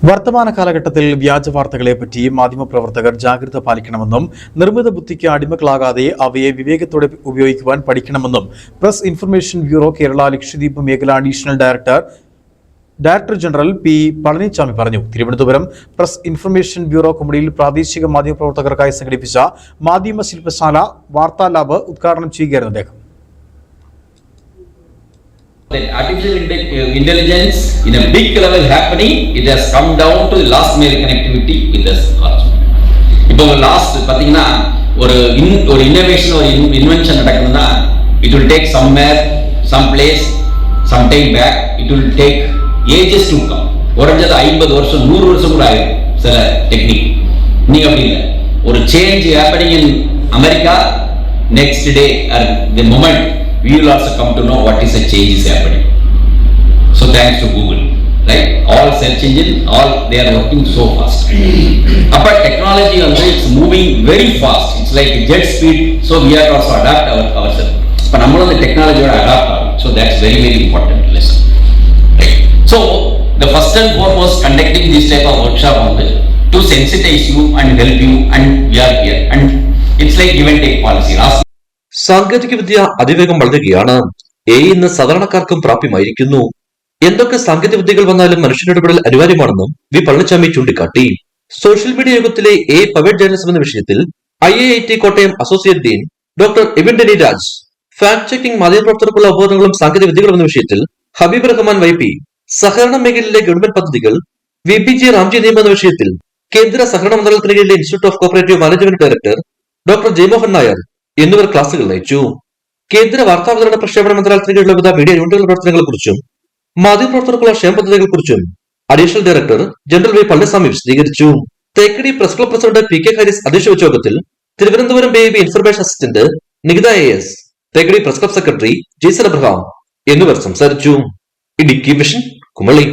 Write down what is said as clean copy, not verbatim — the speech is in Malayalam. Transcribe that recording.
വർത്തമാന കാലഘട്ടത്തിൽ വ്യാജ വാർത്തകളെപ്പറ്റി മാധ്യമപ്രവർത്തകർ ജാഗ്രത പാലിക്കണമെന്നും നിർമ്മിത ബുദ്ധിക്ക് അടിമകളാകാതെ അവയെ വിവേകത്തോടെ ഉപയോഗിക്കുവാൻ പഠിക്കണമെന്നും press information bureau Kerala Lakshadweep മേഖല additional director general P Palaniswami പറഞ്ഞു. തിരുവനന്തപുരം പ്രസ് ഇൻഫർമേഷൻ ബ്യൂറോ കുമളിയിൽ പ്രാദേശിക മാധ്യമപ്രവർത്തകർക്കായി സംഘടിപ്പിച്ച മാധ്യമ ശില്പശാല വാർത്താ ലാബ് ഉദ്ഘാടനം ചെയ്യുകയായിരുന്നു അദ്ദേഹം. That artificial intelligence in a big level happening, it has come down to the last mile connectivity with us also. இப்போ last பாத்தீங்கன்னா ஒரு innovation or invention நடக்குதுன்னா it will take somewhere, some place, some time back, it will take ages to come. குறைஞ்சது 50 வருஷம் 100 வருஷம் கூட ஆயிடும் சில டெக்னிக். நீ அப்படி இல்லை, ஒரு change happening in America, next day or the moment we will also come to know what is a change is happening. So thanks to Google, right? All search engine, all they are working so fast. But technology also is moving very fast. It's like jet speed. So we have to also adapt ourselves. But we the technology will adapt. So that's very, very important lesson. Right? So the first and foremost conducting this type of workshop to sensitize you and help you, and we are here. And it's like give and take policy. സാങ്കേതികവിദ്യ അതിവേഗം വളരുകയാണ്. ഇന്ന് സാധാരണക്കാർക്കും പ്രാപ്യമായിരിക്കുന്നു. എന്തൊക്കെ സാങ്കേതിക വിദ്യകൾ വന്നാലും മനുഷ്യനിടപെടൽ അനിവാര്യമാണെന്നും വി പളനിസ്വാമി ചൂണ്ടിക്കാട്ടി. സോഷ്യൽ മീഡിയ യുഗത്തിലെ പവേഡ് ജേർണലിസം എന്ന വിഷയത്തിൽ IIT Kottayam associate dean doctor Abin Deny Raj, fact checking മാധ്യമപ്രവർത്തകർക്കുള്ള ഉപകരണങ്ങളും സാങ്കേതിക വിദ്യകളും എന്ന വിഷയത്തിൽ ഹബീബ് റഹ്മാൻ YP, സഹകരണ മേഖലയിലെ ഗവൺമെന്റ് പദ്ധതികൾ VPG റാംജി നിയമം എന്ന വിഷയത്തിൽ കേന്ദ്ര സഹകരണ മന്ത്രാലയത്തിന് കീഴിലെ institute of cooperative management director doctor Jayamohan Nair എന്നിവർ ക്ലാസുകൾ നയിച്ചു. കേന്ദ്ര വാർത്താവിതരണ പ്രക്ഷേപണ മന്ത്രാലയത്തിന് കീഴിലുള്ള വിവിധ മീഡിയ യൂണിറ്റുകളുടെ പ്രവർത്തനങ്ങളെക്കുറിച്ചും മാധ്യമപ്രവർത്തകർക്കുള്ള ക്ഷേമ പദ്ധതികളെക്കുറിച്ചും additional director general V Palaniswami വിശദീകരിച്ചു. Thekkady press club president PK Haris അധ്യക്ഷ വെച്ച യോഗത്തിൽ Thiruvananthapuram BIB information assistant Nikitha AS, Thekkady press club secretary Jaison Abraham എന്നിവർ സംസാരിച്ചു. ഇടുക്കി വിഷൻ, കുമളി.